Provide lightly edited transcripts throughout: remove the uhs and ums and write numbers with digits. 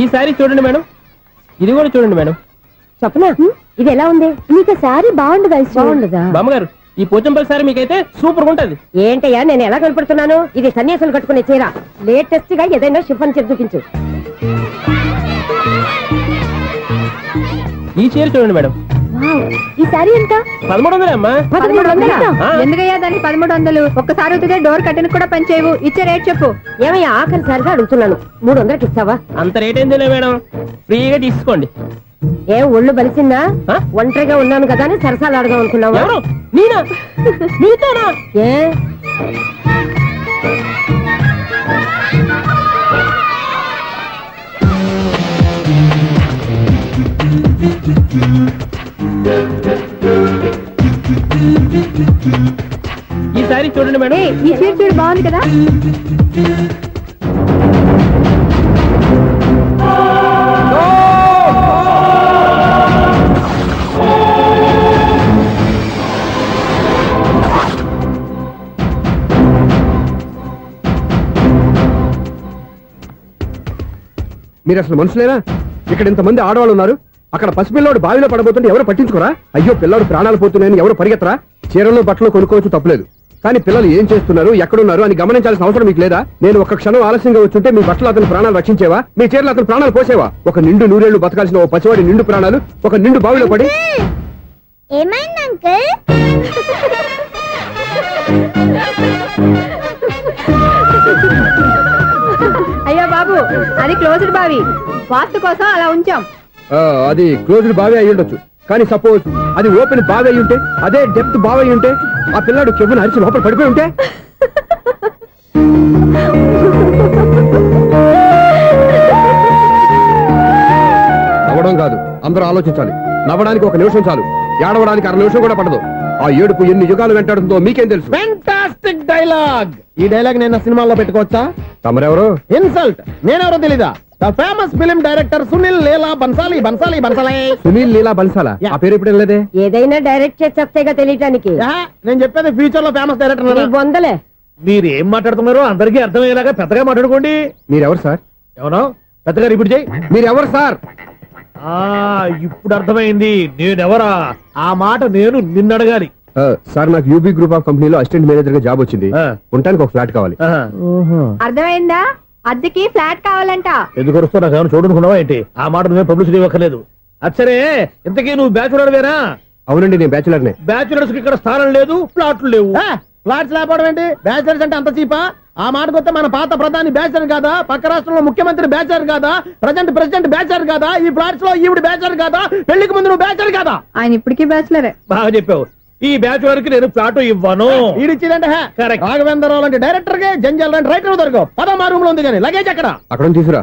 ఈ సారీ చూడండి మేడం, ఇది కూడా చూడండి మేడం. చెప్పనా ఇది ఎలా ఉంది? నీకు శారీ బాగుండదా? బాగుండదా బామ్మగారు? ఈ పోచంపల్లి సారీ మీకైతే సూపర్ ఉంటది. ఏంటయ్యా నేను ఎలా కనపడుతున్నాను? ఇది సన్యాసులు కట్టుకునే చీర. లేటెస్ట్ గా ఏదైనా షిఫాన్ చీర చూపించు. ఈ చీర చూడండి మేడం. ఈ శారీ ఎంత? 1300 అమ్మా. 1300? ఎందుకయ్యా దానికి 1300? ఒక్కసారి అవుతుందే డోర్ కట్టెను కూడా పనిచేయవు. ఇచ్చే రేట్ చెప్పు. ఏమయ్యా ఆఖరిసారిగా అడుగుతున్నాను, 300కి ఇస్తావా? అంత రేట్ ఏందిలే మేడం, ఫ్రీగా తీసుకోండి. ఏం ఒళ్ళు బలిసిందా? ఒంటరిగా ఉన్నాను కదా అని సరసాలు అడదాం అనుకున్నావా? ఎవరు? నేనా? నీతోనా? ఏ ఈ సారీ చూడండి మేడం. ఈ చీర చూడు బాగుంది కదా. మీరు అసలు మనుషులేనా? ఇక్కడ ఇంతమంది ఆడవాళ్ళు ఉన్నారు, అక్కడ పసిపిల్లాడు బావిలో పడబోతుంటే ఎవరు పట్టించుకోరా? అయ్యో పిల్లాడు ప్రాణాలు పోతున్నాయని ఎవరు పరిగెత్తరా? చీరలు బట్టలు కొనుక్కోవచ్చు, తప్పలేదు. కానీ పిల్లలు ఏం చేస్తున్నారు, ఎక్కడున్నారు అని గమనించాల్సిన అవసరం మీకు లేదా? నేను ఒక్క క్షణం ఆలస్యంగా వచ్చుంటే మీ బట్టలు అతని ప్రాణాలు రక్షించేవా? మీ చీరలు అతని ప్రాణాలు పోసేవా? ఒక నిండు నూరేళ్లు బతకాల్సిన ఓ పసివాడి నిండు ప్రాణాలు ఒక నిండు బావిలో పడి. ఏమైంది అంకుల్? అయ్యో బాబు, అది క్లోజ్డ్ బావి, వాస్తు కోసం అలా ఉంచాం. అది క్లోజ్డ్ బావి అయి ఉండొచ్చు, కానీ సపోజ్ అది ఓపెన్ బావి అయి ఉంటే, అదే డెప్త్ బావి అయి ఉంటే, ఆ పిల్లాడు చెవును అరిచి లోపల పడిపోయి ఉంటే? నవ్వడం కాదు, అందరూ ఆలోచించాలి. నవ్వడానికి 1 నిమిషం చాలు, ఏడవడానికి 1/2 నిమిషం కూడా పడదు. ఆ ఏడుపు ఎన్ని యుగాలు వెంటాడుతుందో మీకేం తెలుసు? Fantastic dialogue. ఈ డైలాగ్ నేను సినిమాలో పెట్టుకోవచ్చా? తమరెవరు? ఇన్సల్ట్. నేనెవరో తెలీదా? The famous film director Sunil Leela Bansali. Bansali Bansali Sunil Leela బన్సాలా? ఆ పేరు ఇప్పుడు లేదే. ఏదైనా డైరెక్ట్ చేసి వస్తేగా తెలియటానికి. నేను చెప్పేది ఫ్యూచర్ లో ఫేమస్ డైరెక్టర్. బొందలే. మీరు ఏం మాట్లాడుతున్నారో అందరికీ అర్థమయ్యేలాగా పెద్దగా మాట్లాడుకోండి. మీరెవరు సార్? ఎవరో పెద్దగా రిపీట్ చేయి. మీరెవరు సార్? ఇప్పుడు అర్థమైంది నేనెవరా. ఆ మాట నేను నిన్నడగాలి. సార్, నాకు యూబీ గ్రూప్ ఆఫ్ కంపెనీలో అసిస్టెంట్ మేనేజర్ గా జాబ్ వచ్చింది. ఉండడానికి ఒక ఫ్లాట్ కావాలి. అర్థమైందా? అద్దెకి ఫ్లాట్ కావాలంట. ఎందుకు వస్తా నాకు చూడనుకున్నావా ఏంటి? ఆ మాట నువ్వే పబ్లిసిటీ ఇవ్వక్కర్లేదు. అచ్చరే, ఇంతకీ నువ్వు బ్యాచులర్ వేనా? అవునండి, నేను బ్యాచులర్ నే. బ్యాచులర్స్ కి ఇక్కడ స్థానం లేదు, ప్లాట్లు లేవు. ఫ్లాట్స్ లేకపోవడం ఏంటి? బ్యాచులర్స్ అంటే అంత చీపా? ఆ మాటకొస్తే మన పాత ప్రధాని బ్యాచర్ కాదా? పక్క రాష్ట్రంలో ముఖ్యమంత్రి బ్యాచర్ కాదా? ప్రెసిడెంట్ బ్యాచర్ కాదా? ఈ ఫ్లాట్స్ లో ఈవిడ బ్యాచర్ కాదా? పెళ్లికి ముందు నువ్వు బ్యాచర్ కాదా? ఆయన ఇప్పటికీ బ్యాచులరే. బాగా చెప్పావు. ఈ బ్యాచులర్ కి నేను ఫ్లాట్ ఇవ్వను. ఈడిచ్చిందంటే రాఘవేంద్రరావు లాంటి డైరెక్టర్ కి జంజల్ లాంటి రైటర్ దొరకవు. 10వ రూమ్ లో ఉంది కానీ లగేజ్ అక్కడ తీసుకురా.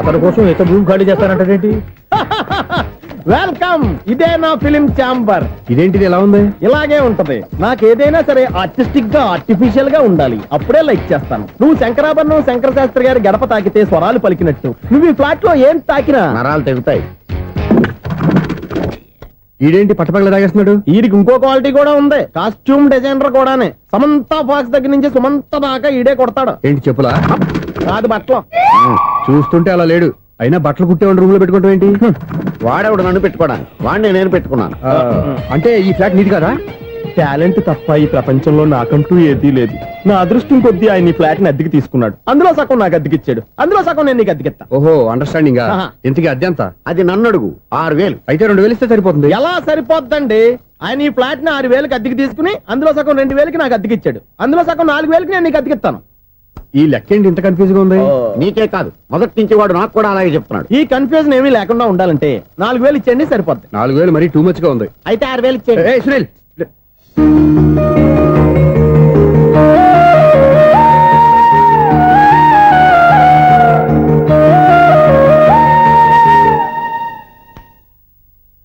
అతని కోసం ఎంత రూమ్ ఖాళీ చేస్తానంటే వెల్కమ్. ఇదే నా ఫిలిం ఛాంబర్. ఇదేంటిది ఎలా ఉంది? ఇలాగే ఉంటది. నాకు ఏదైనా సరే ఆర్టిస్టిక్ గా ఆర్టిఫిషియల్ గా ఉండాలి, అప్పుడే లైక్ చేస్తాను. నువ్వు శంకరాభరణం శంకర శాస్త్రి గారి గడప తాకితే స్వరాలు పలికినట్టు నువ్వు ఈ ఫ్లాట్ లో ఏం తాకినా నరాలు తెగుతాయి. ఈడేంటి పట్టపగల తాగేస్తున్నాడు? వీడికి ఇంకో క్వాలిటీ కూడా ఉంది. కాస్ట్యూమ్ డిజైనర్ కూడానే. సమంత ఫాక్స్ దగ్గర నుంచి సుమంత దాకా ఈడే కొడతాడు. ఏంటి చెప్పులా? కాదు, బట్టలు. చూస్తుంటే అలా లేడు. అయినా బట్టలు కుట్టేవాడు రూమ్ లో పెట్టుకుంటాం ఏంటి? వాడేవాడు నన్ను పెట్టుకోవడానికి, వాడిని నేను పెట్టుకున్నాను. అంటే ఈ ఫ్లాట్ నీది కదా? టాలెంట్ తప్ప ఈ ప్రపంచంలో నాకంటూ ఏదీ లేదు. నా అదృష్టం కొద్దీ ఆయన ఈ ఫ్లాట్ ని అద్దెకి తీసుకున్నాడు. అందులో సగం నాకు అద్దెకిచ్చాడు, అందులో సగం నేను నీకు అద్దెకిస్తా. ఓహో, అండర్స్టాండింగ్. ఇంతకీ అద్దె ఎంత? అది నన్ను అడుగు. 6000. అయితే 2000 ఇస్తే సరిపోతుంది. ఎలా సరిపోద్దండి? ఆయన ఈ ఫ్లాట్ ని 6000కి అద్దెకి తీసుకుని అందులో సగం 2000కి నాకు అద్దెకిచ్చాడు, అందులో సగం 4000కి నేను నీకు అద్దెకిస్తాను. ఈ లెక్క ఏంటి ఇంత కన్ఫ్యూజ్ గా ఉంది? నీకే కాదు, మొదటి నుంచి వాడు నాకు కూడా అలాగే చెప్తున్నాడు. ఈ కన్ఫ్యూజన్ ఏమీ లేకుండా ఉండాలంటే 4000 ఇచ్చేయండి, సరిపోద్ది. 4000 మరీ టూ మచ్ గా ఉంది. అయితే 6000 ఇచ్చేయండి. సునీల్,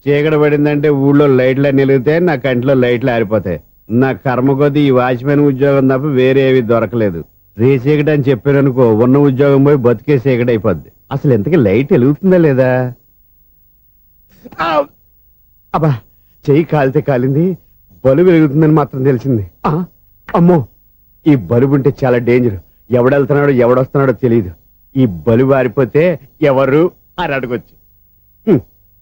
చీకటి పడిందంటే ఊళ్ళో లైట్లు నిలిగితే నా కంట్లో లైట్లు ఆరిపోతాయి. నా కర్మ కొద్దీ ఈ వాచ్మెన్ ఉద్యోగం తప్ప వేరే ఏవి దొరకలేదు. రేచీకటి అని చెప్పారనుకో, ఉన్న ఉద్యోగం పోయి బతికే చీకటి అయిపోద్ది. అసలు ఇంతకీ లైట్ వెలుగుతుందా లేదా? అబ్బా, చెయ్యి కాలితే కాలింది, బలుబు వెలుగుతుందని మాత్రం తెలిసింది. అమ్మో, ఈ బలుబు ఉంటే చాలా డేంజర్. ఎవడెళ్తున్నాడో ఎవడొస్తున్నాడో తెలియదు. ఈ బలి వారిపోతే ఎవరు అని అడగొచ్చు.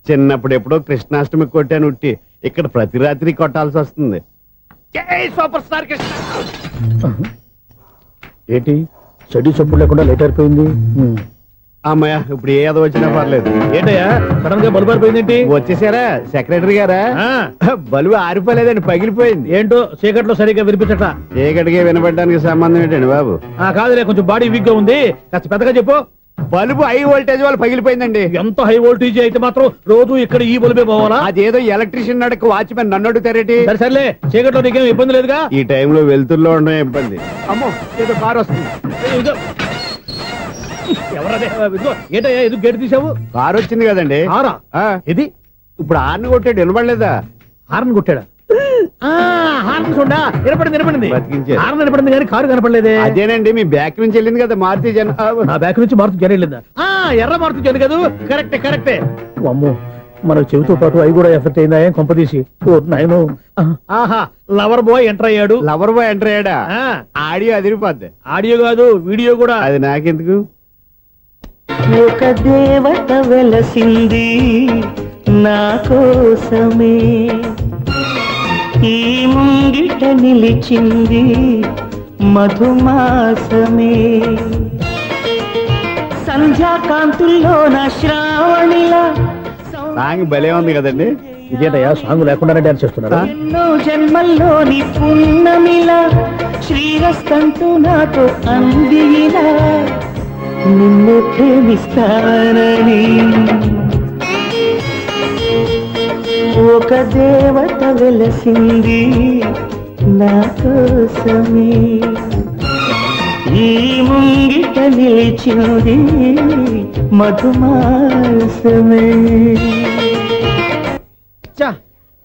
చిన్నప్పుడు ఎప్పుడో కృష్ణాష్టమి కొట్టాను ఉట్టి, ఇక్కడ ప్రతి రాత్రి కొట్టాల్సి వస్తుంది. జై సూపర్ స్టార్ కృష్ణ. ఏంటి చెడు చెప్పుడు లేకుండా లేట్ అయిపోయింది. అమ్మయ్య, ఇప్పుడు ఏదో వచ్చినా పర్లేదు. ఏంటయ్యా సడన్ గా బల్బు అయిపోయింది? వచ్చేసారా సెక్రటరీ గారా? బలువు ఆరిపోలేదండి, పగిలిపోయింది. ఏంటో చీకట్లో సరిగ్గా వినిపించట. చీకటికి వినపడడానికి సంబంధం ఏంటండి బాబు? కాదులే, కొంచెం బాడీ వీక్ గా ఉంది, కాస్త పెద్దగా చెప్పు. బల్బు హై వోల్టేజ్ వాళ్ళు పగిలిపోయిందండి. ఎంత హై వోల్టేజ్ అయితే మాత్రం రోజు ఇక్కడ ఈ బల్బే పోవాలా? అదేదో ఎలక్ట్రీషియన్ నడక వాచ్మెన్ నన్ను అడుగుతారేటి? సరే సర్లే, చీకట్లో నీకేం ఇబ్బంది లేదుగా? ఈ టైంలో వెళ్తుల్లో ఉండడం ఇబ్బంది. అమ్మో, ఏదో కారు వస్తుంది. ఇదిగో. ఎవరదే? ఇదిగో, ఏంటయ్యా ఎందుకు గేటు తీసావు? కారు వచ్చింది కదండి. కారా? ఇది ఇప్పుడు హార్న్ కొట్టాడు, వినపడలేదా? హార్న్ కొట్టాడా? హార్న్ చూడా వినపడింది. బతికించారు. హార్న్ వినపడింది కానీ కారు కనపడలేదే. అదేనండి, మీ బ్యాక్ నుంచి వెళ్ళింది కదా మారుతి జన. నా బ్యాక్ నుంచి మారుతు జరగలేదా? ఎర్ర మారుతు జన కదా. కరెక్టే. అమ్మో, మన చెవితో పాటు అవి కూడా ఎఫెక్ట్ అయిందా? ఏం కొంపదీసి. ఓ నాయనో. ఆహా, లవర్ బాయ్ ఎంటర్ అయ్యాడు. లవర్ బాయ్ ఎంటర్ అయ్యాడా? ఆడియో అదిరిపోద్ది. ఆడియో కాదు, వీడియో కూడా. అది నాకెందుకు? ఒక దేవత వెలసింది నా కోసమే, ఈ ముంగిట నిలిచింది మధుమాసమే, సంధ్యాకాంతుల్లో నా శ్రావణిలా సాంగ్ భలే ఉంది కదండి. ఇదేంటయ్యా సాంగ్ లేకుండానే డాన్స్ చేస్తున్నారా? ఎన్నో జన్మల్లోని పున్నమిలా శ్రీరస్తంటూ నాతో అందిలా నిన్ను ప్రేమిస్తానని, ఒక దేవత వెలసింది నా కోసమే, ఈ ముంగిట నిలిచింది మధుమాసమే.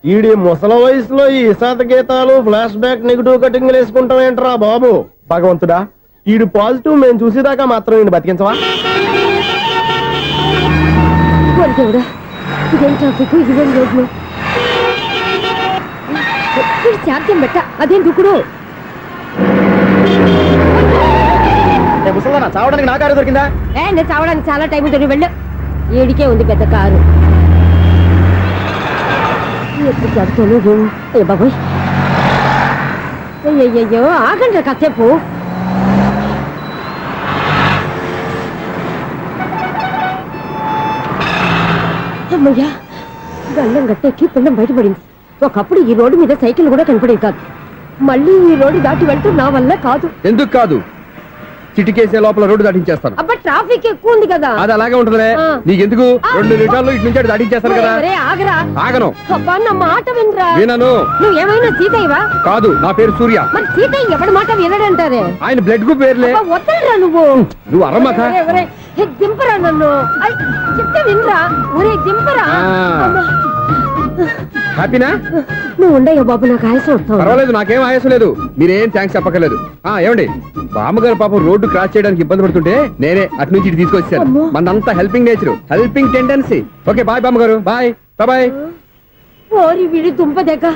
ఈడి ముసల వయసులో ఈ ఇసాత గీతాలు, ఫ్లాష్ బ్యాక్, నెగిటివ్ కటింగ్ వేసుకుంటాం ఏంట్రా బాబు? భగవంతుడా, ఈడు పాజిటివ్ మేము చూసేదాకా మాత్రం ఈయన బతికించవా? దేవుడా, ఇదేం ట్రాఫిక్, ఇదేం రోడ్లు, శాంతం పెట్ట, అదేం దుక్కుడు. ముసలనా చావడానికి నా కారు దొరికిందా? నేను చావడానికి చాలా టైం ఉంటుంది, వెళ్ళు. ఏడికే ఉంది పెద్ద కారు. ఎప్పుడు చదువుతాను? ఏ బాబోయ్, అయ్యయ్యో, ఆగండి కాసేపు. అమ్మయ్యా, గల్లం గట్టెక్కి పిండం బయటపడింది. ఒకప్పుడు ఈ రోడ్డు మీద సైకిల్ కూడా కనపడేది కాదు. మళ్ళీ ఈ రోడ్డు దాటి వెళ్తూ నా వల్ల కాదు. ఎందుకు కాదు? చిటికేసే లోపల రోడ్డు దాటించేస్తాను. అబ్బా, ట్రాఫిక్ ఎక్కువ ఉంది కదా. అది అలాగే ఉంటుందిలే. నీకెందుకు? 2 నిమిషాల్లో ఇటు నుంచి దాటించేస్తాను కదా. ఒరే, ఆగరా. ఆగను. అబ్బా, నా మాట వినరా. వినను. నువ్వేమైనా సీతయ్యవా? కాదు, నా పేరు సూర్య. మరి సీతయ్య ఎవడి మాట వినడంటారే? ఆయన బ్లడ్ గ్రూప్ పేర్లే. వద్దరా నువ్వు. నువ్వు అరమ్మక. దింపరా నన్ను. చెప్తే వినరా. ఒరే దింపరా. హ్యాపీనా? నువ్వు ఉండయ్యా బాబు, నాకు ఆయాసం వస్తావు. పర్వాలేదు, నాకేం ఆయాసం లేదు. మీరేం థ్యాంక్స్ చెప్పక్కర్లేదు. ఏమండి, బామ్మగారు పాపం రోడ్డు క్రాస్ చేయడానికి ఇబ్బంది పడుతుంటే నేనే అటు నుంచి ఇటు తీసుకొచ్చాను. మనంతా helping nature, helping tendency. Okay, bye బామ్మగారు. Bye bye. ఓరి వీడి దుంపదగ్గ,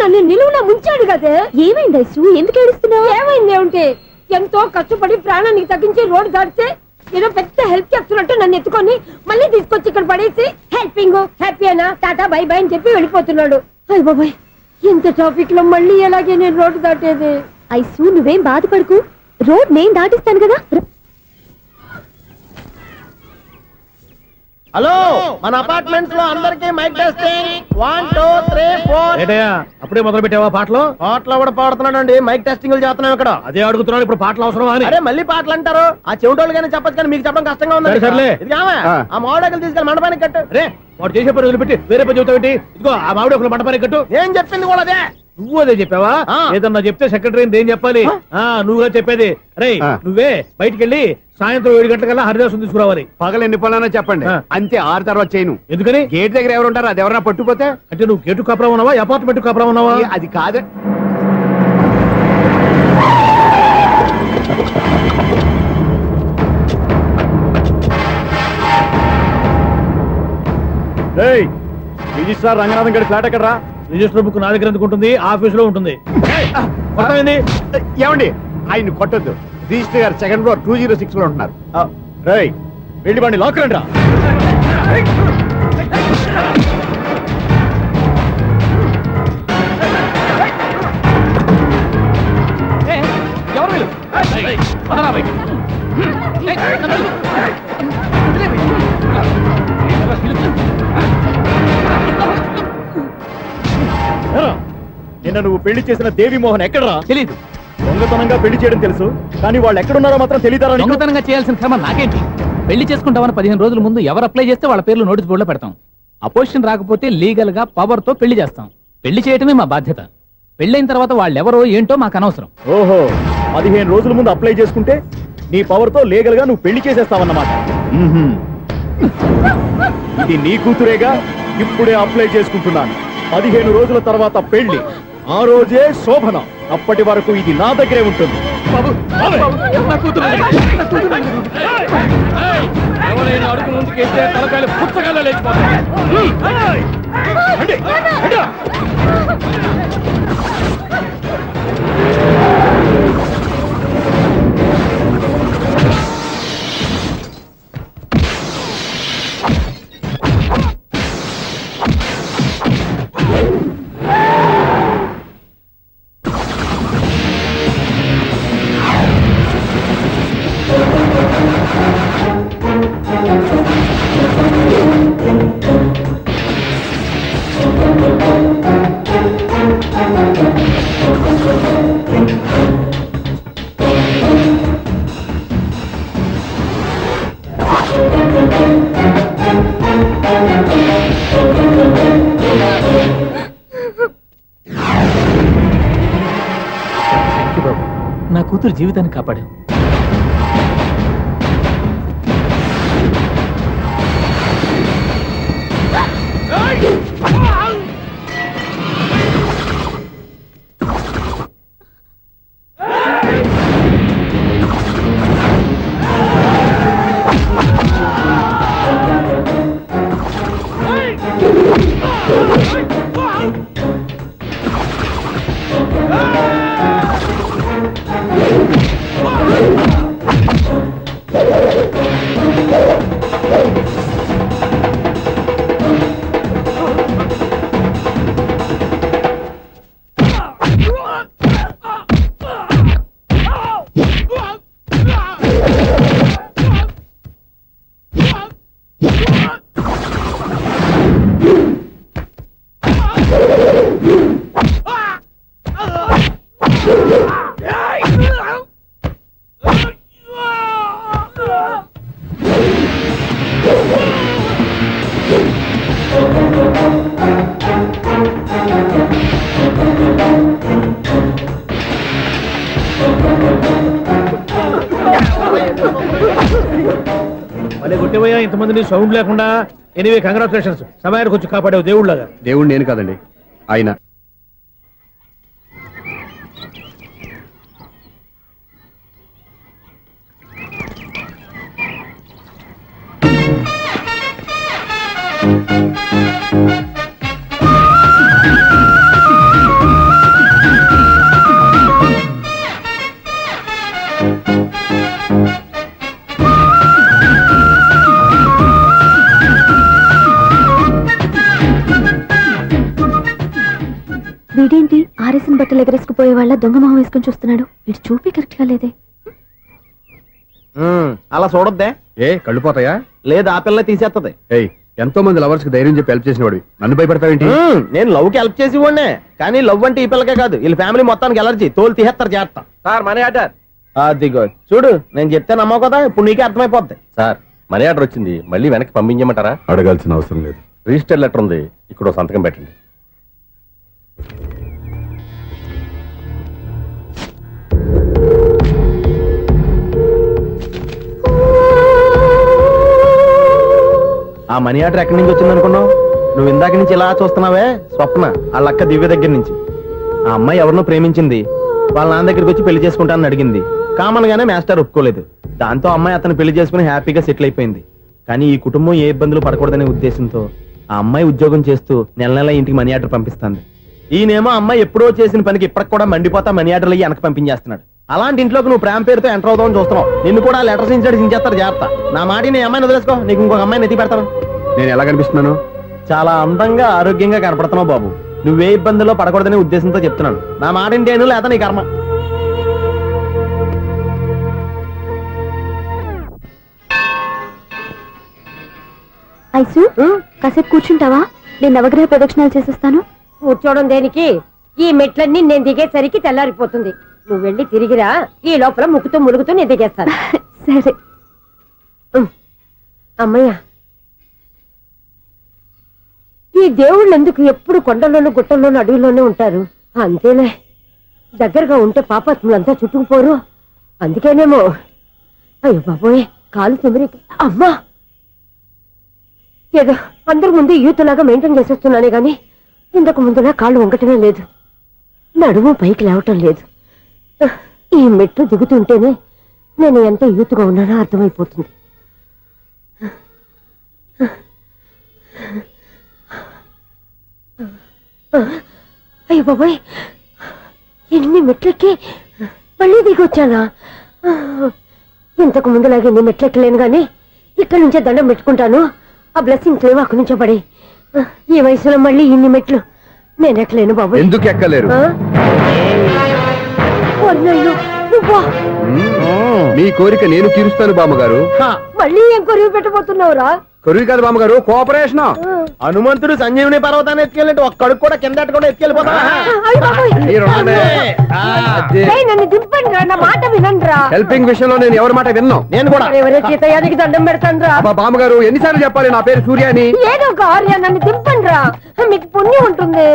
నన్ను నిలువున ముంచాడు కదే. ఏమైంది ఐసు? ఎందుకు ఏడుస్తున్నావు? ఏమైంది ఏమిటి? ఎంతో కష్టపడి ప్రాణానికి తగ్గించి రోడ్డు దాటితే ఏదో పెద్ద హెల్ప్ చేస్తున్నట్టు నన్ను ఎత్తుకొని మళ్ళీ తీసుకొచ్చి ఇక్కడ పడేసి హెల్పింగ్ హ్యాపీ అయినా టాటా బై బై అని చెప్పి వెళ్ళిపోతున్నాడు. అయ్య బాబాయ్, ఇంత ట్రాఫిక్ లో మళ్ళీ ఎలాగే నేను రోడ్డు దాటేది? ఐసు, నువ్వేం బాధపడకు, రోడ్ నేను దాటిస్తాను కదా. హలో, మన అపార్ట్మెంట్స్ లో అందరికి మైక్ టెస్టింగ్. 1 2 3 4. ఏటయ్యా, అప్పుడే మొదలు పెట్టావా పాటలు? పాటలు కూడా పాడుతున్నాడు అండి. మైక్ టెస్టింగ్ చేస్తున్నాం ఇక్కడ. అదే అడుగుతున్నాడు, ఇప్పుడు పాటలు అవసరమా అని. అరే, మళ్ళీ పాటలు అంటారు. ఆ చెవిటోళ్ళు కానీ చెప్పచ్చు, కానీ మీకు చెప్పడం కష్టంగా ఉంది. సర్లే, ఆ మామిడాకులు తీసుకెళ్ళి మండపానికి కట్టు. రే, వాడు చేసే పని వదిలిపెట్టి వేరే పని చెబుతావు ఏంటి? ఇదిగో ఆ మామిడాకులు మండపానికి కట్టు. నేను చెప్పింది కూడా అదే. నువ్వు అదే చెప్పావా? ఏదన్నా చెప్తే సెక్రటరీ ఏం చెప్పాలి? నువ్వుగా చెప్పేది. రే, నువ్వే బయటికి వెళ్ళి సాయంత్రం 7 గంటలకల్లా హరిదాసు తీసుకురావాలి. పగలు ఎన్ని పనులన్నా చెప్పండి, అంతే. 6 తర్వాత చేయను. ఎందుకని? గేట్ దగ్గర ఎవరు ఉంటారు? అది ఎవరన్నా పట్టుకుపోతే. అంటే నువ్వు గేటు కాపురా ఉన్నావా, అపార్ట్మెంట్ కాపురా ఉన్నావా? అది కాదు. రిజిస్ట్రార్ రంగనాథన్ గారి ఫ్లాట్ ఎక్కడరా? రిజిస్టర్ బుక్ నా దగ్గర ఎందుకు ఉంటుంది? ఆఫీస్ లో ఉంటుంది. ఏమండి, ఆయన్ని కొట్టొద్దు. రిజిస్టర్ గారు 2nd ఫ్లోర్ 206 లో ఉంటున్నారు. వెళ్ళి బండి లాక్కరండి రా. ఎవరు వీళ్ళు? పదరా బయటికి. నిన్న నువ్వు పెళ్లి చేసిన దేవి మోహన్ ఎక్కడరా? తెలీదు. దొంగతనంగా పెళ్లి చేయడం తెలుసు, కానీ వాళ్ళు ఎక్కడున్నారో మాత్రం తెలియదారా? దొంగతనంగా చేయాల్సిన క్రమ నాకేంటి? పెళ్లి చేసుకుంటామని 15 రోజుల ముందు ఎవరు అప్లై చేస్తే వాళ్ళ పేర్లు నోటీస్ బోర్డులో పెడతాం. అపోజిషన్ రాకపోతే లీగల్ గా పవర్ తో పెళ్లి చేస్తాం. పెళ్లి చేయటమే మా బాధ్యత. పెళ్ళైన తర్వాత వాళ్ళెవరో ఏంటో మాకు అనవసరం. ఓహో, 15 రోజుల ముందు అప్లై చేసుకుంటే నీ పవర్ తో లీగల్ గా నువ్వు పెళ్లి చేసేస్తావన్నమాట. ఇది నీ కూతురేగా, ఇప్పుడే అప్లై చేసుకుంటున్నాను. 15 రోజుల తర్వాత పెళ్లి, ఆ రోజే శోభన. అప్పటి వరకు ఇది నా దగ్గరే ఉంటుంది. ఎవరైనా అడుగు ముందుకేస్తే తలకాయలు పుచ్చకాయలు లేచిపోతాయి. నా కూతురు జీవితాన్ని కాపాడు. మళ్ళీ కొట్టిపోయా ఇంతమందిని సౌండ్ లేకుండా. ఎనీవే కంగ్రాచులేషన్స్, సమయానికి వచ్చి కాపాడావు దేవుళ్ళగా. దేవుడు నేను కాదండి, ఆయన. వీడేంటి ఆరేసిన బట్టలు ఎగరేసుకుపోయే వాళ్ళ దొంగ మొహం వేసుకుని చూస్తున్నాడు. వీడు చూపి కరెక్ట్ గా లేదే. అలా చూడొద్దే. కళ్ళు పోతాయా? లేదు, ఆ పిల్ల తీసేస్తది. ఎంతో మంది లవర్స్ కి ధైర్యం చెప్పి హెల్ప్ చేసిన వాడు నన్ను భయపడతావేంటి? నేను లవ్ కి హెల్ప్ చేసి ఇవ్వండి, కానీ లవ్ అంటే ఈ పిల్లకే కాదు, వీళ్ళ ఫ్యామిలీ మొత్తానికి ఎలర్జీ. తోలు తీసేస్తారు చేస్తా. Sir money order. అదిగో చూడు, నేను చెప్తే నమ్మవు కదా, ఇప్పుడు నీకే అర్థమైపోద్ది. సార్ మనీ ఆర్డర్ వచ్చింది, మళ్ళీ వెనక్కి పంపించమంటారా? అడగాల్సిన అవసరం లేదు. రిజిస్టర్ లెటర్ ఉంది, ఇక్కడ సంతకం పెట్టండి. ఆ మనీ ఆర్డర్ ఎక్కడి నుంచి వచ్చింది అనుకున్నావు? నువ్వు ఇందాక నుంచి ఇలా చూస్తున్నావే, స్వప్న వాళ్ళ అక్క దివ్య దగ్గర నుంచి. ఆ అమ్మాయి ఎవరినో ప్రేమించింది, వాళ్ళ నాన్న దగ్గరికి వచ్చి పెళ్లి చేసుకుంటానని అడిగింది. కామన్ గానే మాస్టర్ ఒప్పుకోలేదు. దాంతో అమ్మాయి అతను పెళ్లి చేసుకుని హ్యాపీగా సెటిల్ అయిపోయింది. కానీ ఈ కుటుంబం ఏ ఇబ్బందులు పడకూడదనే ఉద్దేశంతో ఆ అమ్మాయి ఉద్యోగం చేస్తూ నెల నెల ఇంటికి మనీ ఆర్డర్ పంపిస్తుంది. ఈయనేమో అమ్మాయి ఎప్పుడో చేసిన పనికి ఇప్పటికి కూడా మండిపోతా మనీ ఆర్డర్లు అయ్యి వెనక పంపించేస్తున్నాడు. అలాంటి ఇంట్లోకి నువ్వు ప్రేమ పేరుతో ఎంటర్ అవుతావని చూస్తున్నావు. నిన్ను కూడా లెటర్స్ ఇన్సైడ్ సించేస్తారు జాగ్రత్త. నా మాట నీ అమ్మాయిని వదిలేసుకో, నీకు ఇంకొక అమ్మాయిని ఎత్తి పెడతాను. నేను ఎలా కనిపిస్తున్నాను? చాలా అందంగా ఆరోగ్యంగా కనపడుతున్నావు బాబు. నువ్వే ఇబ్బందుల్లో పడకూడదనే ఉద్దేశంతో చెప్తున్నాను. నా మాట ఏంటేను లేదా నీ కర్మ. ఐసు కాసేపు కూర్చుంటావా? నేను నవగ్రహ ప్రదక్షిణాలు చేసేస్తాను. కూర్చోవడం దేనికి? ఈ మెట్లన్నీ నేను దిగేసరికి తెల్లారిపోతుంది. నువ్వు వెళ్ళి తిరిగిరా, ఈ లోపల ముక్కుతూ ములుగుతూ నేను దిగేస్తాను. సరే. అమ్మయ్య, ఈ దేవుళ్ళు ఎందుకు ఎప్పుడు కొండల్లోనూ గుట్టల్లోనూ అడవిలోనే ఉంటారు? అంతేలే, దగ్గరగా ఉంటే పాపాత్ములంతా చుట్టుకుపోరు. అందుకేనేమో. అయ్యో బాబోయ్, కాలు తిమిరి. అమ్మా, ఏదో అందరి ముందు యూత్లాగా మెయింటైన్ చేసేస్తున్నానే గాని ఇంతకు ముందులా కాళ్ళు వంకటమే లేదు, నడుము పైకి లేవటం లేదు. ఈ మెట్లు దిగుతుంటేనే నేను ఎంత యూత్గా ఉన్నానో అర్థమైపోతుంది. అయ్యో బాబాయ్, ఎన్ని మెట్లెక్కి మళ్ళీ దిగొచ్చానా? ఇంతకు ముందులాగే ఎన్ని మెట్లెక్కలేను గాని ఇక్కడి నుంచే దండం పెట్టుకుంటాను. ఆ బ్లెస్సింగ్స్ లేవు అక్కడి నుంచో పడి. ఈ వయసులో మళ్ళీ ఇన్ని మెట్లు నేను ఎక్కలేను బాబు. ఎందుకు ఎక్కలేరు? నువ్వా? మీ కోరిక నేను తీరుస్తాను బామ్మగారు. మళ్ళీ ఏం కొరివి పెట్టబోతున్నావురా? కొరివి కాదు బామ్మగారు, కోఆపరేషన్. హనుమంతుడు సంజీవుని పర్వతాన్ని ఎత్తుకెళ్ళినట్టు ఒక్కడికి కూడా కింద కూడా ఎత్తుకెళ్ళిపోతా. నన్ను దింపండి రా, నా మాట వినండి రా. హెల్పింగ్ విషయంలో నేను ఎవరి మాట విన్నాను. నేను కూడా ఎవరే సీతయ్యానికి దండం పెడతాను రా. బామ్మగారు ఎన్నిసార్లు చెప్పాలి నా పేరు సూర్యాని? ఏదో ఒక ఆర్య, నన్ను దింపండి రా, మీకు పుణ్యం ఉంటుంది.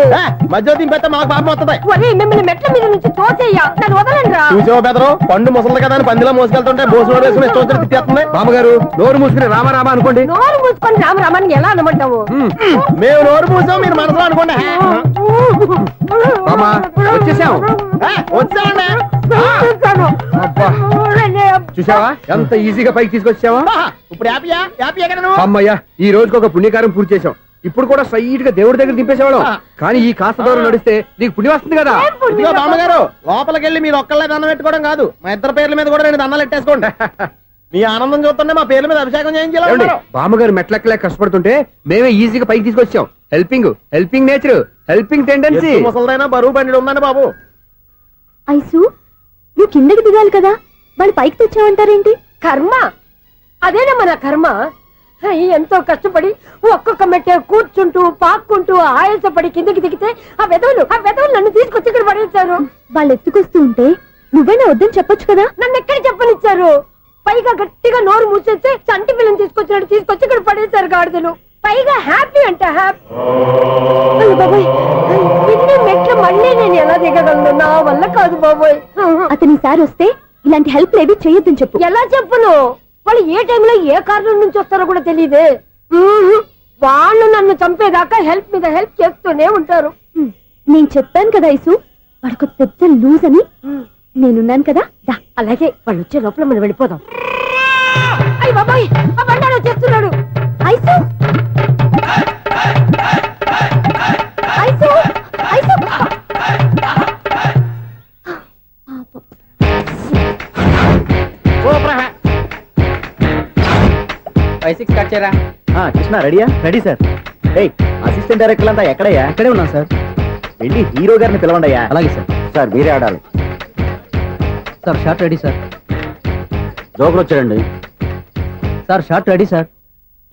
మధ్య దింపేస్తే మాకు పాపం వస్తుంది. ఒరే, మిమ్మల్ని మెట్ల మీద నుంచి తోసేయ్యా, నన్ను వదలండి రా. చూసావా బెదరు, పండు ముసలి కదా అని పందిలో మోసుకెళ్తుంటే బోసు వేసుకుని స్తోత్రం తిట్టేస్తుంది. బామ్మగారు నోరు మూసుకుని రామారామా అనుకోండి. నోరు మూసుకొని రామరామని ఎలా అనమంటావు? మేము నోరు మూసాం, మీరు మనసులో అనుకోండి. బామ్మా వచ్చేసాం. వచ్చామండి. అబ్బా, చూసావా ఎంత ఈజీగా పైకి తీసుకొచ్చావా? ఇప్పుడు హ్యాపీయా? హ్యాపీయా కదా నువ్వు? అమ్మయ్యా, ఈ రోజుకి ఒక పుణ్యకారం పూర్తి చేసాం. ఇప్పుడు కూడా స్ట్రైట్ గా దేవుడి దగ్గర దింపేసేవాళ్ళం. కానీ ఈ కాస్త దూరం నడిస్తే నీకు పుణ్యం వస్తుంది కదా. ఇదిగో బామ్మగారు, లోపలికి వెళ్ళి మీరు ఒక్కళ్ళే దండం పెట్టుకోవడం కాదు, మా ఇద్దరు పేర్ల మీద కూడా 2 దండాలు ఎట్టేసుకోండి. మీ ఆనందం చూస్తుంటే మా పేర్ల మీద అభిషేకం చేయించాలి. బామ్మగారు మెట్లెక్కలే కష్టపడుతుంటే మేమే ఈజీగా పైకి తీసుకొచ్చాం. Helping nature, helping tendency. ముసలిదైనా బరువు బండి ఉందండి బాబు. ఐసు, నువ్వు కిందకి దిగాలి కదా, వాళ్ళు పైకి తెచ్చావంటారేంటి? కర్మ అదేనమ్మా, నా కర్మ. ఎంతో కష్టపడి ఒక్కొక్క మెట్టే కూర్చుంటూ పాక్కుంటూ ఆయాసపడి కిందకి దిగితే ఆ వెధవులు నన్ను తీసుకొచ్చి ఇక్కడ పడేశారు. వాళ్ళు ఎత్తుకొస్తూ ఉంటే నువ్వైనా వద్దని చెప్పొచ్చు కదా. నన్ను ఎక్కడ చెప్పనిచ్చారు? పైగా గట్టిగా నోరు మూసేస్తే చంటి పిల్లని తీసుకొచ్చినట్టు తీసుకొచ్చి ఇక్కడ పడేశారు గాడిదలు. పైగా హ్యాపీ అంట హ్యాపీ. బాబోయ్, ఇన్ని మెట్లు మళ్ళీ నేను ఎలా దిగగలను? నా వల్ల కాదు బాబోయ్. అతని సారి వస్తే ఇలాంటి హెల్ప్ లేవి చేయొద్దని చెప్పు. ఎలా చెప్పును? వాళ్ళు ఏ టైంలో ఏ కారణం నుంచి వస్తారో కూడా తెలియదే. వాళ్ళు నన్ను చంపేదాకా హెల్ప్ మీద హెల్ప్ చేస్తూనే ఉంటారు. నేను చెప్పాను కదా ఐసు, వాడికి పెద్ద లూజ్ అని. నేనున్నాను కదా. దా, అలాగే వాళ్ళు వచ్చే లోపల మనం వెళ్ళిపోదాం. అయ్య బాబాయ్, ఆ బండారు వచ్చేస్తున్నాడు. Ice, ice, ice. 5-6 కట్ చేయరా. కృష్ణ రెడీయా? Ready sir. అసిస్టెంట్ డైరెక్టర్ అంతా ఎక్కడయ్యా? ఇక్కడే ఉన్నాం సార్. వెళ్ళి హీరో గారిని పిలవండియా. అలాగే సార్. సార్ మీరే ఆడాలి. Sir short ready sir. జోకులు వచ్చాడండి. Sir short ready sir.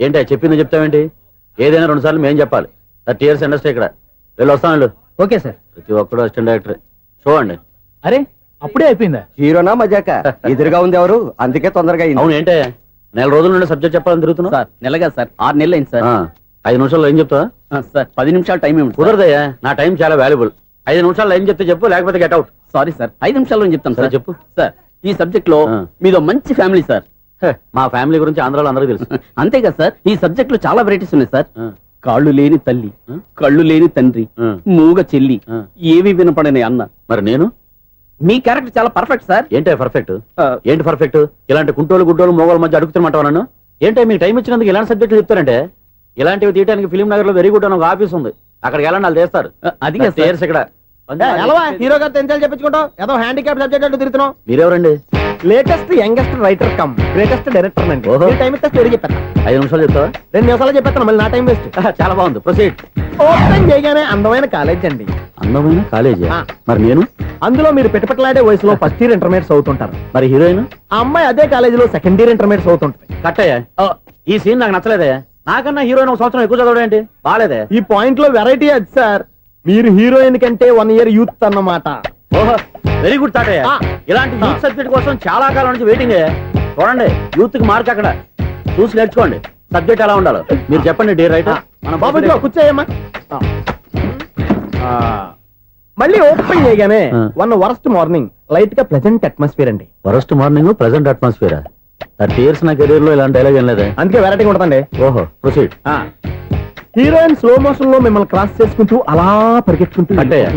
ఏంటి చెప్పింది చెప్తావేంటి? ఏదైనా 2 సార్లు మేం చెప్పాలి. 30 years ఇండస్ట్రీ ఇక్కడ. వెళ్ళి వస్తాను. Okay sir. ప్రతి ఒక్కడు అసిస్టెంట్ డైరెక్టర్. చూడండి. అరే, అప్పుడే అయిపోయిందా? హీరోనా మజాక? ఎదురుగా ఉంది ఎవరు, అందుకే తొందరగా. అవును, ఏంటే 4 రోజుల నుండి సబ్జెక్ట్ చెప్పాలని తిరుగుతున్నా? సార్ నెలగా సార్, 6 నెలలు అయింది సార్. 5 నిమిషాల్లో ఏం చెప్తావా? సార్ 10 నిమిషాలు టైం ఏమి కుదరదయ్యా, నా టైం చాలా వాల్యుబుల్. 5 నిమిషాల్లో ఏం చెప్తే చెప్పు, లేకపోతే గెట్ అవుట్. సారీ సార్, 5 నిమిషాల్లో చెప్తాను సార్. చెప్పు. సార్, ఈ సబ్జెక్ట్ లో మీదో మంచి ఫ్యామిలీ సార్. మా ఫ్యామిలీ గురించి ఆంధ్రాలో అందరూ తెలుసు. అంతేగా సార్, ఈ సబ్జెక్ట్ లో చాలా వెరైటీస్ ఉన్నాయి సార్. కాళ్ళు లేని తల్లి, కళ్ళు లేని తండ్రి, మూగ చెల్లి, ఏవి వినపడని అన్న. మరి నేను? మీ క్యారెక్టర్ చాలా పర్ఫెక్ట్ సార్. ఏంటే పర్ఫెక్ట్? ఏంటి పర్ఫెక్ట్? ఇలాంటి కుంటోలు గుడ్డోలు మోగోల మధ్య అడుగుతున్నమాట నన్ను. ఏంటంటే మీకు టైం ఇచ్చినందుకు ఇలాంటి సబ్జెక్టులు చెప్తారంటే? ఇలాంటివి తీయడానికి ఫిలిం నగర్ లో వెరీ గుడ్ అని ఒక ఆఫీస్ ఉంది, అక్కడికి వెళ్ళండి, వాళ్ళు చేస్తారు. అది ఇయర్స్ ఇక్కడ ఎలా హీరో గారితో ఎన్నిసార్లు చెప్పించుకుంటావు ఏదో హ్యాండిక్యాప్ సబ్జెక్ట్ అంటూ తిరుగుతున్నావు. మీరెవరండి? Latest youngest writer cum greatest director అండి. ఓహో. టైం ఇస్తే స్టోరీ చెప్పాను. 5 నిమిషాలు చెప్తావా? 2 నిమిషాలు చెప్పేస్తాను, మళ్ళీ నా టైం వేస్ట్. చాలా బాగుంది, ప్రొసీడ్. ఓపెన్ చేయగానే అందమైన కాలేజ్ అండి. అందమైన కాలేజీ. ఆ. మరి నేను? అందులో మీరు పిటపట్లాడే వయసులో ఫస్ట్ ఇయర్ ఇంటర్మీడియట్స్ అవుతుంటారు. మరి హీరోయిన్? ఆ అమ్మాయి అదే కాలేజీలో సెకండ్ ఇయర్ ఇంటర్మీడియట్స్ అవుతుంటది. కట్టయ్యా. ఈ సీన్ నాకు నచ్చలేదే. నాకన్నా హీరోయిన్ 1 సంవత్సరం ఎక్కువ చదవడం ఏంటి? బాలేదే. ఈ పాయింట్ లో వెరైటీ అది సార్. మీరు హీరోయిన్ కంటే 1 ఇయర్ యూత్ అన్నమాట. ఓహో, వెరీ గుడ్ తాటయ్య. ఆ. ఇలాంటి యూత్ సబ్జెక్ట్ కోసం చాలా కాలం నుంచి వెయిటింగ్. చూడండి, యూత్ కి మార్క్ అక్కడ. చూసి నేర్చుకోండి సబ్జెక్ట్ ఎలా ఉండాలో. మీరు చెప్పండి డే రైటర్. మన బాబు ఇదిగో కూర్చోయమ్మా. మళ్ళీ ఓపెన్ చేయగానే ఆ. 1 వరస్ట్ మార్నింగ్ లైట్ గా ప్లెజెంట్ అట్మాస్ఫియర్ అండి. First morning present atmosphere. 30 years నా కెరీర్ లో ఇలాంటి డైలాగ్ ఏం లేదే. అందుకే వెరైటీ ఉంటుందండి. ఓహో, ప్రొసీడ్. హీరోయిన్ స్లో మోషన్ లో మిమ్మల్ని క్రాస్ చేసుకుంటూ అలా పరిగెత్తుకుంటూ కట్టయ్య.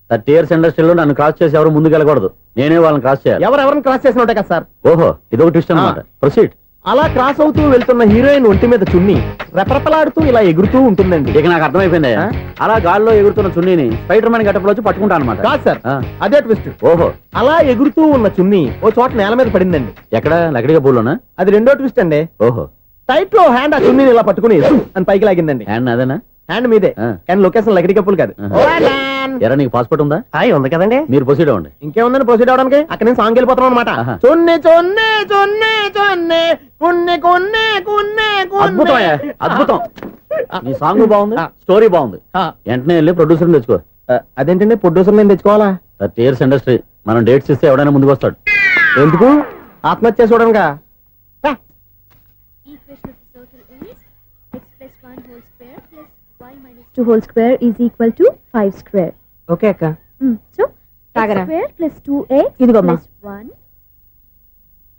30 years ఇండస్ట్రీలో నన్ను క్రాస్ చేసి ఎవరు ముందుకు వెళ్ళకూడదు. నేనే వాళ్ళని క్రాస్ చేయాలి. ఎవరెవరిని క్రాస్ చేసిన ఉంటాయి కదా సార్. ఓహో, ఇదొక ట్విస్ట్ అన్నమాట. ప్రొసీడ్. అలా క్రాస్ అవుతూ వెళ్తున్న హీరోయిన్ ఒంటి మీద చున్ని రెపరెపలాడుతూ ఇలా ఎగురుతూ ఉంటుందండి. ఇక నాకు అర్థమైపోయింది. ఆ? అలా గాల్లో ఎగురుతున్న చున్నీని స్పైడర్ మ్యాన్ గెటప్ లో వచ్చి పట్టుకుంటా అనమాట. కాదు సార్, ఆ. అదే ట్విస్ట్. ఓహో, అలా ఎగురుతూ ఉన్న చున్ని ఓ చోట నేల మీద పడిందండి. ఎక్కడ? లకడిగా పూలోనా? అది రెండో ట్విస్ట్ అండి. ఓహో, టైట్ లో హ్యాండ్ ఆ చున్నీని ఇలా పట్టుకుని అని పైకి లాగిందండి. హ్యాండ్ అదేనా? హ్యాండ్ మీదే, ఆ. కానీ లొకేషన్ లకడి కప్పులు కాదు. ఎరా, నీకు పాస్పోర్ట్ ఉందా? ఉంది కదండి. మీరు ప్రొసీడ్ అవ్వండి. ఇంకేముందని ప్రొసీడ్ అవడానికి అక్కడ నేను సాంగ్ వెళ్ళిపోతున్నాం అనమాట. ఆహా. చొన్నే చొన్నే చొన్నే చొన్నే కున్నే కున్నే కున్నే అద్భుతం అయ్యా, అద్భుతం. నీ సాంగ్ బాగుంది, ఆ. స్టోరీ బాగుంది. వెంటనే వెళ్ళి ప్రొడ్యూసర్ తెచ్చుకో. అదేంటండి ప్రొడ్యూసర్ నేను తెచ్చుకోవాలా? 30 years ఇండస్ట్రీ. మనం డేట్స్ ఇస్తే ఎవడైనా ముందుకు వస్తాడు. ఎందుకు? ఆత్మహత్య చూడనుగా. Equation of the circle is x plus 1 whole square plus y minus 2 whole square is equal to 5 square. Okay అక్క. So, తాగరా. x square plus 2x ఇదిగోమ్మా. plus 1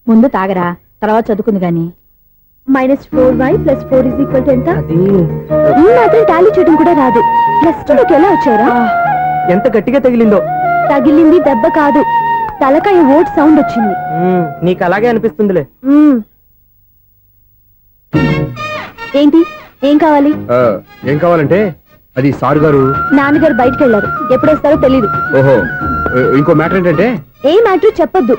ముందు తాగరా, తర్వాత చదువుకుంది గాని. minus 4y plus 4 is equal to ఎంత? అది ఈ మాత్రం టాలీ చేయడం కూడా రాదు. ప్లస్ 2 లోకి ఎలా వచ్చారా? ఎంత గట్టిగా తగిలిందో. తగిలింది దెబ్బ కాదు, తలకాయ ఓట్ సౌండ్ వచ్చింది. నీకు అలాగే అనిపిస్తుందిలే. ఏంటి, ఏం కావాలి? ఏం కావాలంటే అది సారు గారు. నాన్నగారు బయటకు వెళ్ళారు, ఎప్పుడొస్తారో తెలీదు. ఓహో, ఇంకో మ్యాటర్ ఏంటంటే ఏ మ్యాటర్ చెప్పొద్దు.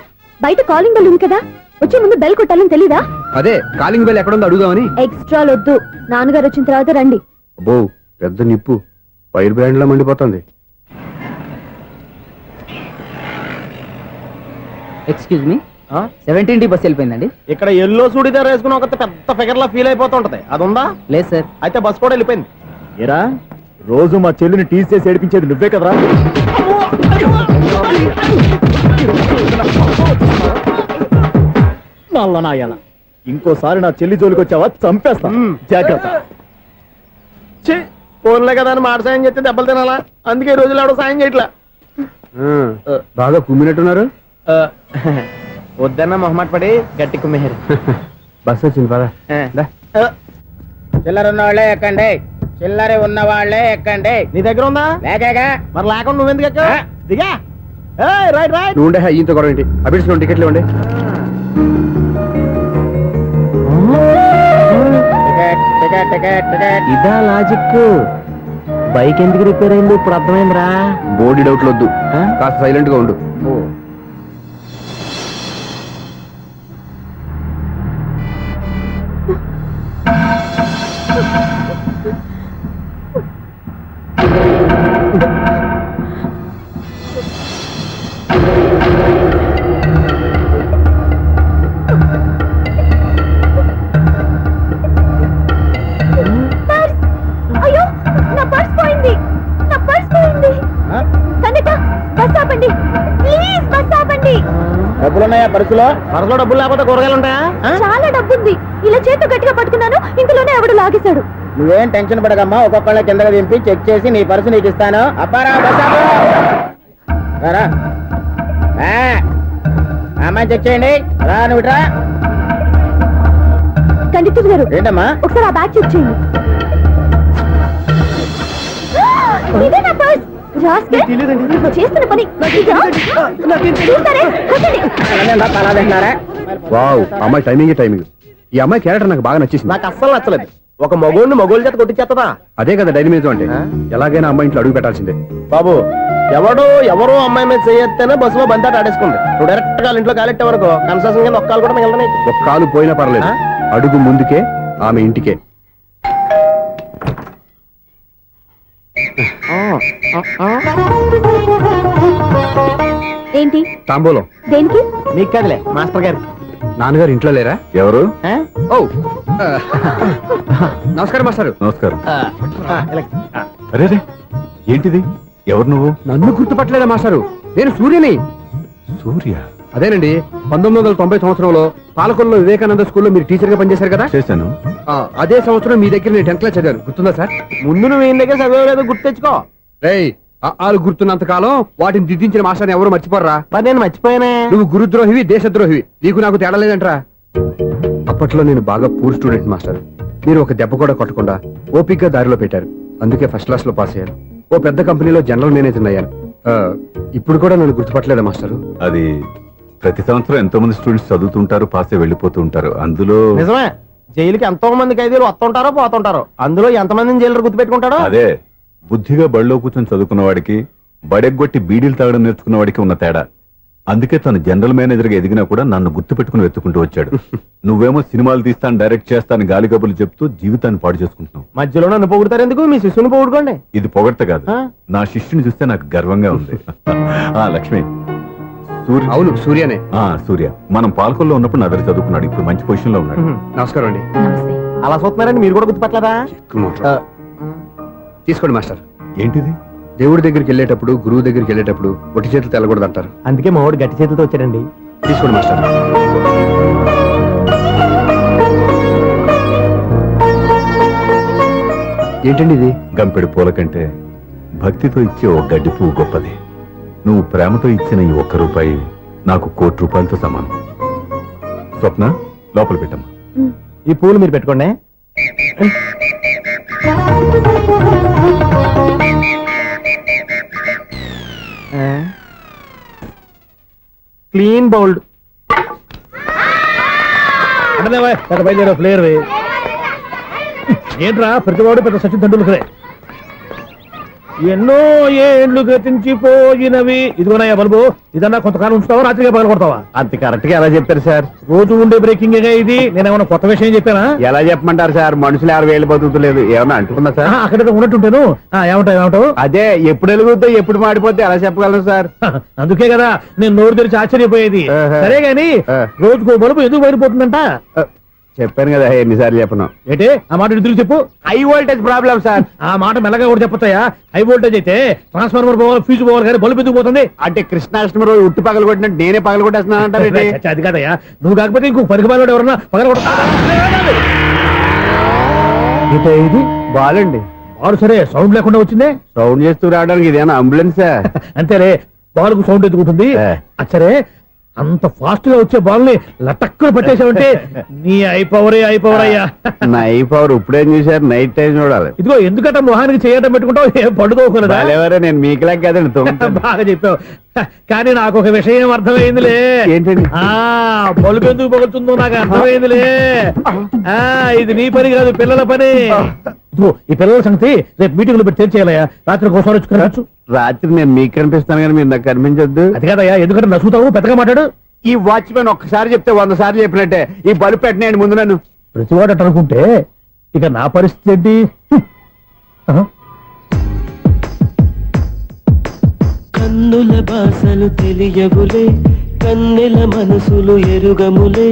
బయట కాలింగ్ బెల్ ఉంది కదా, వచ్చే ముందు బెల్ కొట్టాలని తెలీదా? అదే కాలింగ్ బెల్ ఎక్కడుందో అడుగుదామని. ఎక్స్ట్రా వద్దు, నాన్నగారు వచ్చిన తర్వాత రండి. అబ్బో, పెద్ద నిప్పు ఫైర్ బ్రాండ్ లా మండిపోతుంది. ఎక్స్క్యూజ్ మీ, 17D బస్ వెళ్ళిపోయిందండి. ఇక్కడ ఎల్లో చూడిదార్ వేసుకుని ఒక పెద్ద ఫిగర్ లా ఫీల్ అయిపోతుంటది, అది ఉందా? లేదు సార్. అయితే బస్ కూడా వెళ్ళిపోయింది. ఏరా, రోజు మా చెల్లిని టీస్ చేసి ఏడిపించేది నువ్వే కదరా? నల్ల నాయన, ఇంకోసారి నా చెల్లి జోలికి వచ్చావా చంపేస్తా, జాగ్రత్త. ఫోన్లే కదా అని మాట సాయం చేస్తే దెబ్బలు తినాలా? అందుకే ఈ రోజులు ఎవడో సాయం చేయట్లా. బాగా కుమ్మినట్టున్నారు. వద్దన్న మొహమాట పడి గట్టి కుమ్మేహారు. బస్ వచ్చింది పద. చిల్లర ఉన్న వాళ్ళే ఎక్కండి, చిల్లర ఉన్న వాళ్ళే ఎక్కండి. నీ దగ్గర ఉందా? లేకగా మరి లేకుండా నువ్వెందుకు ఎక్కావు? దిగా. Right right. నువ్వు ఉండే ఈయంతో గొడవ ఏంటి? అభిడ్స్లో టికెట్లు ఇవ్వండి. Ticket ticket ticket ticket. ఇదా లాజిక్. బైక్ ఎందుకు రిపేర్ అయింది ఇప్పుడు అర్థమైందిరా. బోర్డు డౌట్లు వద్దు, కాస్త సైలెంట్ గా ఉండు. అయ్యో, నా పర్స్ పోయింది, నా పర్స్ పోయింది. కండక్టర్, బస్ ఆపండి ప్లీజ్, బస్ ఆపండి. డబ్బులున్నాయా పర్సులో? పరసలో డబ్బులు లేకపోతే కూరగాయలు ఉంటాయా? చాలా డబ్బుంది, ఇలా చేతితో గట్టిగా పట్టుకున్నాను, ఇంతలోనే ఎవడు లాగేశాడు. నువ్వేం టెన్షన్ పడకమ్మా, ఒక్కొక్కళ్ళ కిందకి దింపి చెక్ చేసి నీ పర్సు నీకు ఇస్తాను. అబ్బారా బస్ ఆపు. రారా. అమ్మాయి చెక్ చేయండి. రా నువ్వు రా. కండక్టర్ గారు, ఏంటమ్మా? ఒకసారి ఆ బ్యాగ్ చెక్ చేయండి. ఇదే నా పర్స్. రాస్కెల్, నువ్వు చేస్తున్న పని ఇదా? చూస్తారే, కొట్టండి. అలా తింటున్నారా? వావ్, అమ్మాయి టైమింగ్. ఈ అమ్మాయి క్యారెక్టర్ నాకు బాగా నచ్చేసింది. నాకు అస్సలు నచ్చలేదు. ఒక మగోడిని మగోళ్ళ చేత కొట్టించేస్తుందా? అదే కదా డైనమిజం అంటే. ఎలాగైనా అమ్మాయి ఇంట్లో అడుగు పెట్టాల్సిందే. బాబు, ఎవరో అమ్మాయి మీద చేయొత్తేనే బస్సులో బంతాట ఆడేసుకుంది. నువ్వు డైరెక్ట్ గా ఇంట్లో కాలెట్టే వరకు కన్సెషన్ కింద ఒక్కలు కూడా మిగలనే. ఒక కాలు పోయినా పర్లేదు, అడుగు ముందుకే ఆమె ఇంటికే. ఏంటి తాంబూలం దేనికి? నీకు కదలే మాస్టర్ గారు. నాన్నగారు ఇంట్లో లేరా? ఎవరు? ఓ నమస్కారం మాస్టారు. నమస్కారం. అరే ఏంటిది? ఎవరు నువ్వు? నన్ను గుర్తుపట్టలేదా మాస్టారు? నేను సూర్యని. సూర్య? అదేనండి, 1990 సంవత్సరంలో పాలకొల్లో వివేకానంద స్కూల్లో మీరు టీచర్ గా పనిచేశారు కదా? చేశాను. అదే సంవత్సరం మీ దగ్గర నేను 10th క్లాస్ చదివాను, గుర్తుందా సార్? ముందు నువ్వు ఈయన దగ్గర చదవలేదు, గుర్తు తెచ్చుకో. రేయ్, ఆలు గుర్తున్నంత కాలం వాటిని దిద్దించిన మాస్టర్ని ఎవరు మర్చిపోర్రా? మరి నేను మర్చిపోయానే. నువ్వు గురుద్రోహివి, దేశద్రోహివి, నీకు నాకు తేడా లేదంట్రా. అప్పట్లో నేను బాగా పూర్ స్టూడెంట్ మాస్టర్. మీరు ఒక దెబ్బ కూడా కొట్టకుండా ఓపిగ్గా దారిలో పెట్టారు, అందుకే ఫస్ట్ క్లాస్ లో పాస్ అయ్యాను. ఓ పెద్ద కంపెనీలో జనరల్ మేనేజర్ అయ్యాను. ఇప్పుడు కూడా నన్ను గుర్తుపట్టలేదా మాస్టర్? అది ప్రతి సంవత్సరం ఎంతో మంది స్టూడెంట్స్ చదువుతుంటారు, పాస్ అయి వెళ్ళిపోతూ ఉంటారు. అందులో నిజమే, జైలుకి ఎంతో మంది ఖైదీలు వస్తుంటారో పోతుంటారో, అందులో ఎంతమందిని జైలు గుర్తుపెట్టుకుంటాడో. అదే బుద్ధిగా బడిలో కూర్చొని చదువుకున్న వాడికి, బడెగ్గొట్టి బీడీలు తాగడం నేర్చుకున్న వాడికి ఉన్న తేడా. అందుకే తను జనరల్ మేనేజర్ గా ఎదిగినా కూడా నన్ను గుర్తు పెట్టుకుని వెతుకుంటూ వచ్చాడు. నువ్వేమో సినిమాలు తీస్తాను, డైరెక్ట్ చేస్తాను గాలి కబుర్లు చెప్తూ జీవితాన్ని పాడు చేసుకుంటున్నావు. మధ్యలో నన్ను పొగుడతారు ఎందుకు? మీ శిష్యుని పొగుడుకోండి. ఇది పొగడ్త కాదు, నా శిష్యుని చూస్తే నాకు గర్వంగా ఉంది. లక్ష్మి, సూర్య. అవును, సూర్యనే. సూర్య మనం పాలకొల్లో ఉన్నప్పుడు నా దగ్గర చదువుకున్నాడు, ఇప్పుడు మంచి పొజిషన్ లో ఉన్నాడు. నమస్కారం అండి. అలా చూస్తున్నారండి, మీరు కూడా గుర్తుపట్టలేదా? తీసుకోండి మాస్టర్. ఏంటిది? దేవుడి దగ్గరికి వెళ్ళేటప్పుడు, గురువు దగ్గరికి వెళ్ళేటప్పుడు ఒట్టి చేతులు తెల్లకూడదు అంటారు, అందుకే మా వాడు గట్టి చేతులతో వచ్చాడండి. తీసుకోండి మాస్టర్. ఏంటండి ఇది? గంపెడు పూల కంటే భక్తితో ఇచ్చే ఒక గడ్డి పువ్వు గొప్పది. నువ్వు ప్రేమతో ఇచ్చిన ఈ ₹1 నాకు ₹1,00,00,000తో సమానం. స్వప్న, లోపల పెట్టమ్మా. ఈ పూలు మీరు పెట్టుకోండి. క్లీన్ బౌల్డ్ బయలుదేరా ప్లేయర్. ఏంట్రా ప్రతివాడు పెద్ద సచిన్ తెండూల్కరే. ఎన్నో ఏండ్లు గతించిపోయినవి. ఇదిగోనయ్యా బల్బు, ఇదన్నా కొంతకాలం ఉంచుతావా, రాత్రిగా పగల కొడతావా? అంత కరెక్ట్ గా ఎలా చెప్పారు సార్? రోజు ఉండే బ్రేకింగ్ ఇది. నేనేమన్నా కొత్త విషయం చెప్పానా? ఎలా చెప్పమంటారు సార్? మనుషులు 60 బతుకుతలేదు, ఏమన్నా అంటున్నా సార్? అక్కడ ఉన్నట్టుంటాను. ఏమంటావు? అదే ఎప్పుడు వెలుగుతో ఎప్పుడు మాడిపోతే ఎలా చెప్పగలను సార్? అందుకే కదా నేను నోరు తెరిచి ఆశ్చర్యపోయేది. సరే గాని రోజుకో బల్బు ఎందుకు బయటపోతుందంట? చెప్పాను కదా, ఎన్నిసార్లు చెప్పను. ఏంటి ఆ మాట ఇద్దరు చెప్పు. High voltage problem sir. ఆ మాట మెల్లగా కూడా చెప్పొచ్చాయా? హై వోల్టేజ్ అయితే ట్రాన్స్ఫార్మర్ పోవాలి, ఫ్యూజ్ పోవాలి, కానీ బల్బు ఎందుకు పోతుంది? అంటే కృష్ణాష్టమి రోజు ఉట్టి పగలు కొట్టినట్టు నేనే పగలు కొట్టేస్తున్నానంటారు. అది కాదయ్యా, నువ్వు కాకపోతే ఇంకో పరిగణలో ఎవరన్నా పగల కొడతా. ఇది బాలండి. బాలు సరే, సౌండ్ లేకుండా వచ్చిందే. సౌండ్ చేస్తూ రావడానికి ఇదేనా అంబులెన్సా? అంతేలే, బాలుకు సౌండ్ ఎదుగుతుంది. సరే, అంత ఫాస్ట్ గా వచ్చే బాల్ ని లటక్కులు పట్టేసావంటే నీ ఐపవర్ అయ్యా. నా ఐపవర్ ఇప్పుడేం చూసారు? నైట్ టైం చూడాలి. ఇదిగో ఎందుకంటే మొహానికి చేయడం పెట్టుకుంటావు, ఏం పడుకోకూడదా? నేను మీకులా కదండి. బాగా చెప్పావు, కానీ నాకు ఒక విషయం అర్థమైందిలే. ఏంటండి? బల్బు ఎందుకు పగులుతుందో నాకు అర్థమైందిలే. ఇది నీ పని కాదు, పిల్లల పని. ఈ పిల్లల సంగతి రేపు మీటింగ్ లో పెట్టి తెలిసేయాలయ్యా. రాత్రి ఒకసారి వచ్చి రాత్రి నేను మీకు కనిపిస్తాను కానీ మీరు నాకు కనిపించొద్దు. అది కాదయ్యా, ఎందుకంటే నసుగుతావు, పెద్దగా మాట్లాడు. ఈ వాచ్మెన్ ఒక్కసారి చెప్తే 100 సార్లు చెప్పినట్టే. ఈ బల్బు పెట్టినాయండి ముందు నన్ను. ప్రతివాడు అట్ట అనుకుంటే ఇక నా పరిస్థితి ఏంటి? కన్నుల భాషలు తెలియవులే, కన్నెల మనసులు ఎరుగములే.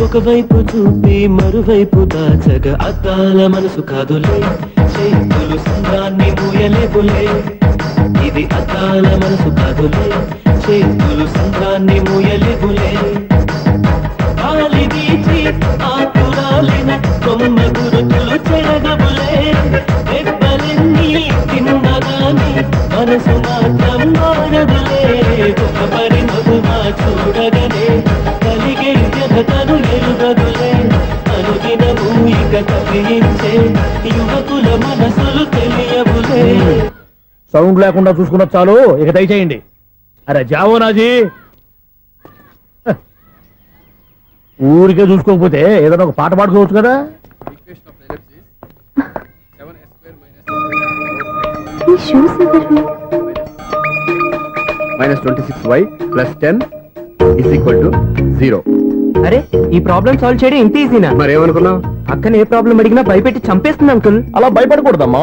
ఒకవైపు చూపి మరువైపు దాచగ అద్దాల మనసు కాదులే. చేతులు సంద్రాన్ని మూయలేవులే, ఇది అద్దాల మనసు కాదులే. చేతులు సంద్రాన్ని మూయలేవులే. గాలి వీచి ఆకురాలిన కొమ్మ గురుతులు చెరగవులే. దెబ్బలెన్ని తిన్నగాని మనసు మాత్రం మారదులే. ఒక పరి మగువా చూడగనే కలిగే జగతను ఎరుగదులే. అనుదినము ఇక కవించే యువకుల మనసులు తెలియవులే. సౌండ్ లేకుండా చూసుకున్న చాలు, ఇక దయచేయండి. అరే జావో నాజీ, ఊరికే చూసుకోకపోతే ఏదైనా ఒక పాట పాడుకోవచ్చు కదా. ఈ షూస్ ఎవరు? Minus 26y plus 10 is equal to 0. అరే ఈ ప్రాబ్లం సాల్వ్ చేయడం ఇంత ఈజీనా? మరేమనుకున్నావు? అక్కనే ఏ ప్రాబ్లం అడిగినా భయపెట్టి చంపేస్తుంది అంకుల్. అలా భయపడకూడదమ్మా.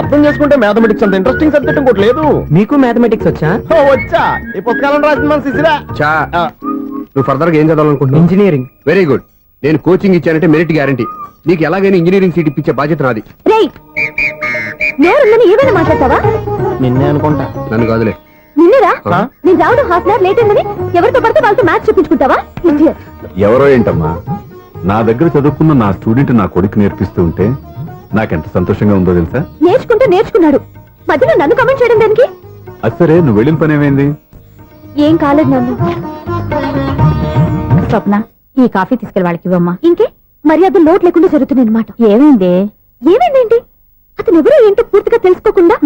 అర్థం చేసుకుంటే మ్యాథమెటిక్స్ అంత ఇంట్రెస్టింగ్ సబ్జెక్ట్ ఇంకోటి లేదు. మీకు మ్యాథమెటిక్స్ వచ్చా? వచ్చా, ఈ పుస్తకాలను రాసింది మన శిశిరా. చా నువ్వు ఫర్దర్ గా ఏం చదవాలనుకుంటున్నావు? ఇంజనీరింగ్. Very good. నేను కోచింగ్ ఇచ్చానంటే మెరిట్ గ్యారంటీ. నీకు ఎలాగైనా ఇంజనీరింగ్ సీట్ ఇప్పించే బాధ్యత నాది. రేయ్ నేరుందని ఏమైనా మాట్లాడతావా? నిన్నే అనుకుంటా. నన్ను కాదులే. నిన్నరా ఆ? నేను రావడం హాఫ్ అన్ అవర్ లేట్ అయిందని ఎవరితో పడితే వాళ్ళతో మ్యాచ్ చూపించుకుంటావా? Idiot. ఎవరో ఏంటమ్మా, నా దగ్గర చదువుకున్న నా స్టూడెంట్ నా కొడుకు నేర్పిస్తూ ఉంటే నాకెంత సంతోషంగా ఉందో తెలుసా? నేర్చుకుంటూ నేర్చుకున్నాడు, మధ్యలో నన్ను కమెంట్ చేయడం దానికి? అది సరే, నువ్వు వెళ్ళిన పని ఏమైంది? ఏం కాలేదు నాన్న. స్వప్న, ఈ కాఫీ తీసుకెళ్ళి వాళ్ళకి ఇవ్వమ్మా. ఇంకే మర్యాద లోటు లేకుండా జరుగుతుంది అనమాట. ఏమైంది? ఏమైందేంటి? అతను ఎవరో ఏంటో పూర్తిగా తెలుసుకోకుండా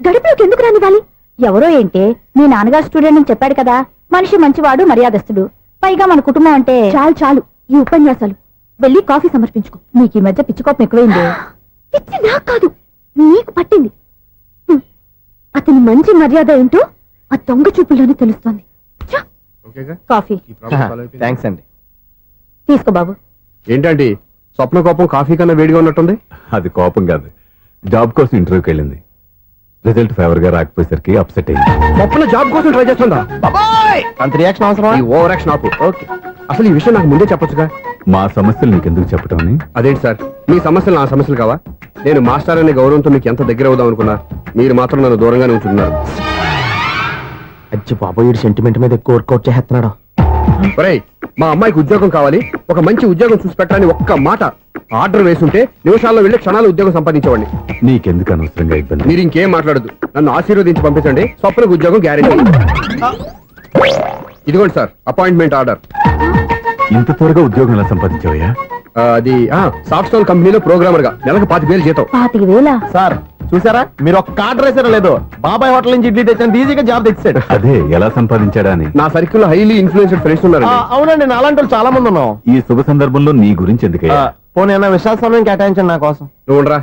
గడిపలోకి ఎందుకు రానివ్వాలి? ఎవరో ఏంటి, మీ నాన్నగారు స్టూడెంట్ అని చెప్పాడు కదా. మనిషి మంచివాడు, మర్యాదస్తుడు, పైగా మన కుటుంబం అంటే. చాలు చాలు ఈ ఉపన్యాసాలు. వెళ్ళి కాఫీ సమర్పించుకో. నీకు ఈ మధ్య పిచ్చికోపం ఎక్కువైంది. పిచ్చి నాకు కాదు, నీకు పట్టింది. అతని మంచి మర్యాద ఏంటో ఆ దొంగ చూపుల్లోనే తెలుస్తోంది. ఛ! ఓకేగా? కాఫీ ఈ ప్రాబ్లం సాల్వ్ అయిపోయింది. థ్యాంక్స్ అండి. తీసుకో బాబు. ఏంటంటే స్వప్న కోపం కాఫీ కన్నా వేడిగా ఉన్నట్టుంది. అది కోపం కాదు, జాబ్ కోసం ఇంటర్వ్యూకి వెళ్ళింది. రిజల్ట్ ఫేవర్ గా రాకపోయేసరికి అప్సెట్ అయింది. స్వప్న జాబ్ కోసం ట్రై చేస్తుందా? అంత రియాక్షన్ అవసరమా? ఈ ఓవర్ యాక్షన్ ఆపు. ఓకే, అసలు ఈ విషయం నాకు ముందే చెప్పొచ్చుగా. మా సమస్యలు నీకెందుకు చెప్పటం అని? అదేంటి సార్, మీ సమస్యలు నా సమస్యలు కావా? నేను మాస్టర్ అనే గౌరవంతో మీకు ఎంత దగ్గర అవుదాం అనుకున్నా, మీరు మాత్రం నన్ను దూరంగానే ఉంచుతున్నారు. అచ్చి బాబోయ్, సెంటిమెంట్ మీద ఎక్కువ వర్కౌట్ చేస్తున్నాడు. ఒరేయ్, మా అమ్మాయికి ఉద్యోగం కావాలి, ఒక మంచి ఉద్యోగం చూసి పెట్టాలని ఒక్క మాట ఆర్డర్ వేసుంటే నిమిషాల్లో వెళ్ళి క్షణాలు ఉద్యోగం సంపాదించేవాడిని. నీకెందుకు అనవసరంగా ఇబ్బంది? మీరు ఇంకేం మాట్లాడదు, నన్ను ఆశీర్వదించి పంపించండి. స్వప్నకు ఉద్యోగం గ్యారెంటీ. ఇదిగోండి సార్, అపాయింట్మెంట్ ఆర్డర్. ఇంత త్వరగా ఉద్యోగం ఎలా సంపాదించావయ్యా? అది సాఫ్ట్ స్టోన్ కంపెనీలో ప్రోగ్రామర్ గా నెలకు 25,000 జీతం. 25,000? సార్ చూసారా, మీరు ఒక్క కార్డు రేసారా లేదు, బాబాయ్ హోటల్ నుంచి ఇడ్లీ తెచ్చిన ఈజీగా జాబ్ తెచ్చాడు. అదే ఎలా సంపాదించాడా అని. నా సర్కిల్ లో హైలీ ఇన్ఫ్లుయెన్స్డ్ ఫ్రెండ్స్ ఉన్నారు. అవునండి, నా అలాంటి వాళ్ళు చాలా మంది ఉన్నాం. ఈ శుభ సందర్భంలో నీ గురించి ఎందుకయ్యా? పోనీ అన్న విశాల సమయం కేటాయించండి నా కోసం. నువ్వు ఉండరా.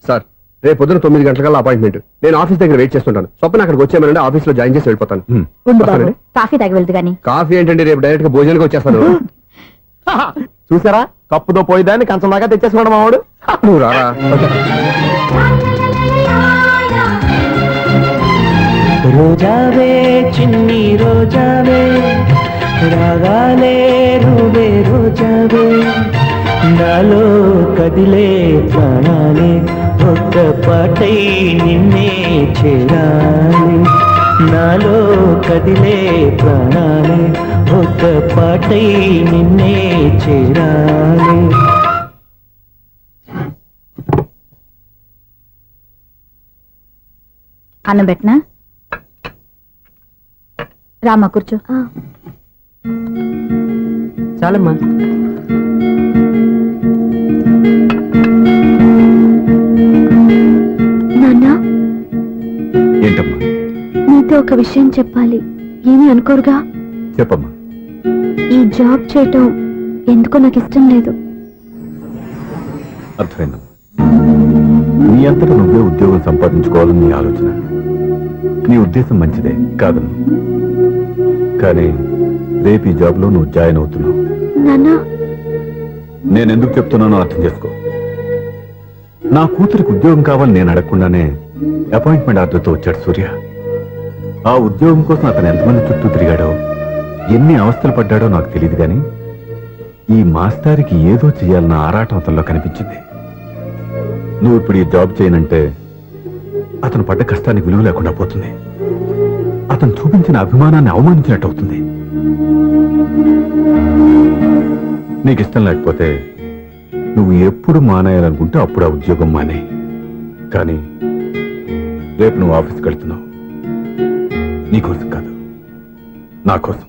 సార్, రేపు పొద్దున 9 గంటలకల్లా అపాయింట్మెంట్. నేను ఆఫీస్ దగ్గర వెయిట్ చేస్తుంటాను. స్వప్న అక్కడికి వచ్చేయమనండి, ఆఫీస్ లో జాయిన్ చేసి వెళ్ళిపోతాను. ఉండు బాబు, వస్తానండి. కాఫీ తాగి వెళ్తు గాని. కాఫీ ఏంటండి, రేపు డైరెక్ట్ గా భోజనానికి వచ్చేస్తాను. చూసారా, కప్పుతో పోయిదాన్ని కంచం దాకా తెచ్చేసుకున్నాడు మావాడు. నువ్వు రారా. రోజావే చిన్ని రోజావే, రాగాలే నువ్వే రోజావే, నాలో కదిలే ప్రాణాలే ఒక్క పాటై నిన్నే చేరాలి, నాలో కదిలే ప్రాణాలే ఒక్క పాటై నిన్నే చేరాలి. అన్నం పెట్టనా? రామ్మా కూర్చో. చాలమ్మా. నాన్న, ఏంటమ్మా? నీతో ఒక విషయం చెప్పాలి. ఏమీ అనుకోరుగా? చెప్పమ్మా. ఈ జాబ్ చేయటం ఎందుకో నాకు ఇష్టం లేదు. అర్థమైందమ్మా, నీ అంతటా నువ్వే ఉద్యోగం సంపాదించుకోవాలని నీ ఆలోచన. నీ ఉద్దేశం మంచిదే కాదమ్మా, కానీ రేపు ఈ జాబ్ లో నువ్వు జాయిన్ అవుతున్నావు. నాన్న, నేనెందుకు చెప్తున్నానో అర్థం చేసుకో. నా కూతురికి ఉద్యోగం కావాలని నేను అడగకుండానే అపాయింట్మెంట్ ఆర్డర్తో వచ్చాడు సూర్య. ఆ ఉద్యోగం కోసం అతను ఎంతమంది చుట్టూ తిరిగాడో, ఎన్ని అవస్థలు పడ్డాడో నాకు తెలియదు, కానీ ఈ మాస్టారికి ఏదో చెయ్యాలన్న ఆరాటం అతనిలో కనిపించింది. నువ్వు ఇప్పుడు ఈ జాబ్ చేయనంటే అతను పడ్డ కష్టానికి విలువ లేకుండా పోతుంది. అతను చూపించిన అభిమానాన్ని అవమానించినట్టు అవుతుంది. నీకు ఇష్టం లేకపోతే నువ్వు ఎప్పుడు మానేయాలనుకుంటే అప్పుడు ఆ ఉద్యోగం మానే. కానీ రేపు నువ్వు ఆఫీస్కి వెళ్తున్నావు, నీకోసం కాదు, నా కోసం.